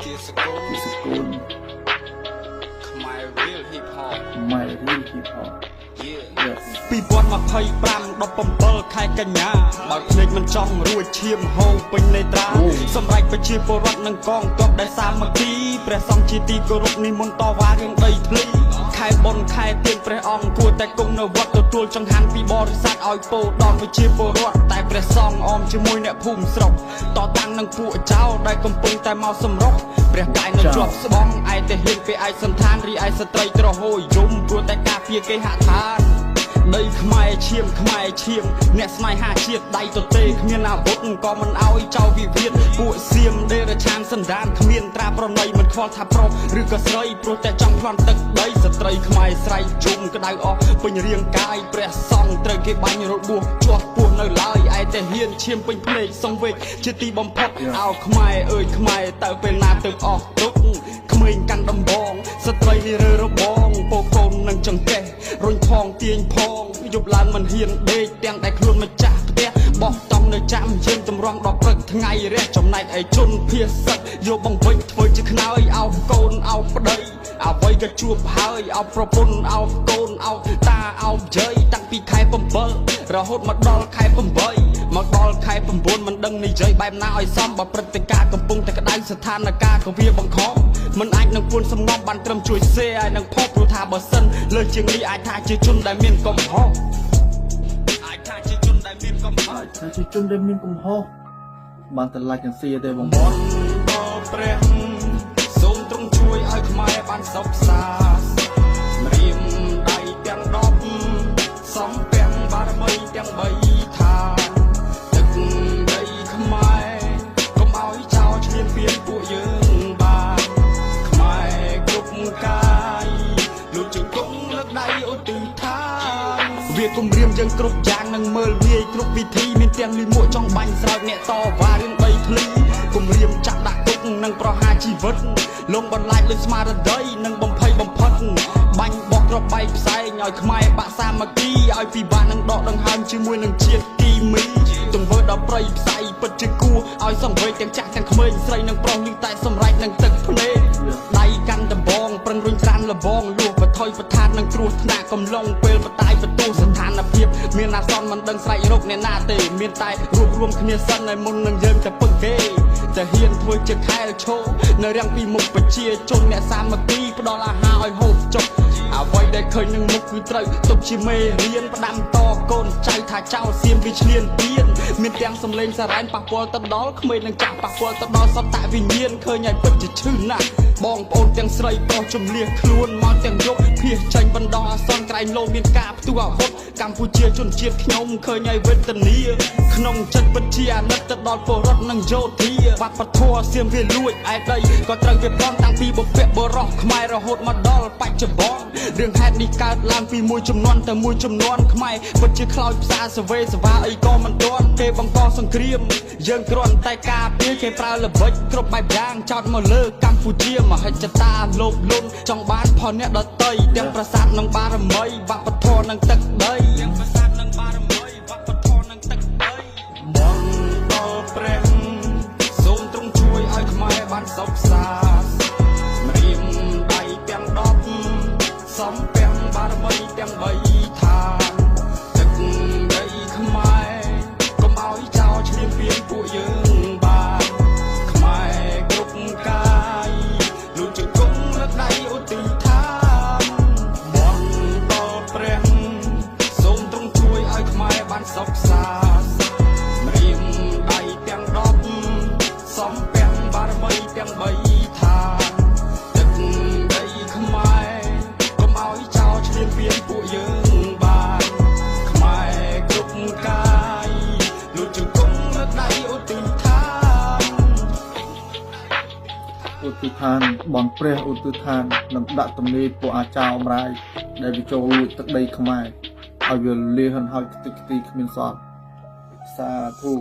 ជាសកូលខ្មែរ real hip hop 2025 ខែកញ្ញាបើភ្នែកមិនចង់រួចឈាមហូរពេញនេត្រាសម្រាប់ប្រជាពលរដ្ឋនិងកងទ័ពដែលសាមគ្គីព្រះសង្ឃជាទីគោរពនិមន្តតវ៉ារឿងដីធ្លីខែបុណ្យខែទៀនព្រះអង្គគួរតែគង់នៅវត្តទទួលចង្ហាន់ពីបរិស័ទឲ្យពោដល់ប្រជាពលរដ្ឋតែព្រះសង្ឃអមជាមួយអ្នកភូមិស្រុកតតាំងនឹងពួកចៅដែលកំពុងតែមកសម្រុកព្រះកាយនៅជាប់ស្បង់ឯតែហ៊ានពេលឯកសន្តានរីឯស្ត្រីត្រហូយយំព្រោះតែការពារគេហដ្ឋានដីខ្មែរឈាមអ្នកស្នេហាជាតិដៃទទេគ្មានអាវុធក៏មិនអោយចៅវិវាទពួកសៀមដេរឆានសន្តានគ្មានត្រាប្រណីមិនខ្វល់ថាប្រុសឬក៏ស្រីព្រោះតែចង់ប្លន់ទឹកដីស្ត្រីខ្មែរស្រែកជុំក្តៅអស់ពេញរាងកាយព្រះសង្ឃត្រូវគេបាញ់របួសជាប់ពោះនៅឡើយឯតែហ៊ានឈាមពេញភ្នែកសង្វេគជាទីបំផុតអោខ្មែរអើយខ្មែរតើពេលណាទៅអស់ទុកក្មេងកាន់ដំបងស្ត្រីនេះរើរបងពោកូននឹងចង្កេះរុញផងទាញផងយប់ឡើងមិនហ៊ានដេកទាំងតែខ្លួនម្ចាស់ផ្ទះបោះតង់នៅចាំយើងតម្រង់ដល់ព្រឹកថ្ងៃរះចំណែកឯជនភៀសឹកយកបង្វិចធ្វើជាខ្នើយអោបកូនអោបប្តីអ្វីក៏ជួបហើយអោបប្រពន្ធអោបកូនអោបតាអោបយាយតាំងពីខែ7រហូតមកដល់ខែ8មកដល់ខែ9មិនដឹងនិយាយបែបណាឲ្យសមបើព្រឹត្តិការណ៍កំពុងតែក្តៅស្ថានភាពក៏វាបង្ខំមិនអាចនឹងពួនសំណងបានត្រឹមជួយសេឲ្យនឹងផុសព្រោះថាបើសិនលើជាងនេះអាចថាជាជនដែលមានកំហុសបានតែឡាច់នឹងសៀទេបងបនដល់ព្រះសូមទ្រង់ជួយឲ្យខ្មែរបានសុខសាន្តរៀមដៃទាំង10សំពាំងបារមីទាំង3ថាទឹកដីខ្មែរកុំឲ្យចោលឈ្លានពានពួកយើងបានខ្មែរគ្រប់កាយលុចជង្គង់លើកដៃឧទ្ទិដ្ឋានវាគំរាមយើងគ្រប់យ៉ាងនឹងមើលវាយគ្រប់វិធីមានទាំងលិមួកចង់បាញ់ស្រោចអ្នកតវ៉ារឿងដីធ្លីគំរាមចាក់ដាក់គុកនិងប្រហារជីវិតលងបន្លាចលើស្មារតីនិងបំភ័យបំផិតបាញ់បោះគ្រាប់បែកផ្សែងឲ្យខ្មែរបាក់សាមគ្គីឲ្យពិបាកនឹងដកដង្ហើមជាមួយនឹងជាតិគីមីទង្វើដល់ប្រៃផ្សៃពិតជាគួរឲ្យសង្វេគទាំងចាស់ទាំងក្មេងស្រីនិងប្រុសយើងតែសម្រេចនឹងទឹកភ្នែកដៃកាន់ដំបងប្រឹងរុញច្រានលបងលួសបថុយបឋាននឹងគ្រោះថ្នាក់កំឡុងពេលបតាយបន្ទូស្ថានភាពមានអាសន្នមិនដឹងស្រែករកអ្នកណាទេមានតែរួបរวมគ្នាសិនឲ្យមុននឹងយើងទៅពឹងគេតែហ៊ានធ្វើជាខែលឈោនៅរាំងពីមុខប្រជាជនអ្នកសាមគ្គីផ្ដល់អាហារឲ្យហូបចុកអ្វីដែលឃើញនឹងមុខគឺត្រូវទុកជាមេរៀនផ្ដាំតកូនចៅថាចៅសៀមវាឈ្លានពានមានទាំងសំឡេងសារ៉ែនប៉ះពាល់ទៅដល់ក្មេងនឹងចាស់ប៉ះពាល់ទៅដល់សត្វវិញ្ញាណឃើញឲ្យពិតជាឈឺណាស់បងប្អូនទាំងស្រីប្រុសជំនះខ្លួនមកទាំងយប់ភៀសចេញបណ្ដោះអាសន្នក្រែងលោមានការផ្ទុះអាវុធកម្ពុជាជនជាតិខ្ញុំឃើញឲ្យវេទនាក្នុងចិត្តពិតជាអាណិតទៅដល់ពលរដ្ឋនិងយោធាបាត់ពធសៀមវាលួចឯដីក៏ត្រូវវាប្លន់តាំងពីបុព្វបុរសខ្មែររហូតមកដល់បច្ចុប្បន្នរឿងហេតុនេះកើតឡើងពីមួយចំនួនទៅមួយចំនួនខ្មែរពិតជាខ្លោចផ្សារសវេសវាអីក៏មិនទាន់គេបង្កសង្គ្រាមយើងគ្រាន់តែការពារគេប្រើល្បិចគ្រប់បែបយ៉ាងចោតមកលើកម្ពុជាមហិច្ឆតាលោភលន់ចង់បានផលអ្នកដតីទាំងប្រាសាទនិងបារមីវប្បធម៌និងទឹកដីទាំងប្រាសាទនិងបារមីវប្បធម៌និងទឹកដីបនដល់ព្រះសូមទ្រង់ជួយឲ្យខ្មែរបានសុខសាន្តរៀមដៃទាំង10សំពាំងបារមីទាំង3ថាទឹកដីខ្មែរកុំឲ្យចោលឈ្លានពានពួកយើងបានខ្មែរគ្រប់កាយលុចជង្គង់លើកដៃឧទ្ទិដ្ឋានបនដល់ព្រះសូមទ្រង់ជួយឲ្យខ្មែរបានសុខសាន្តរៀមដៃទាំង10សំពាំងបារមីទាំង3ថាទឹកដីខ្មែរកុំឲ្យចោលឈ្លានពានពួកយើងបានខ្មែរគ្រប់កាយលុចជង្គង់លើកដៃឧទ្ទិដ្ឋានបនព្រះឧទ្ទិដ្ឋាននឹងដាក់ទំនេរពួកអាចោរអំរាយដែលវាចូលលួចទឹកដីខ្មែរឲ្យវាលាហិនហើយខ្ទេចខ្ទីគ្មានសល់សាធុ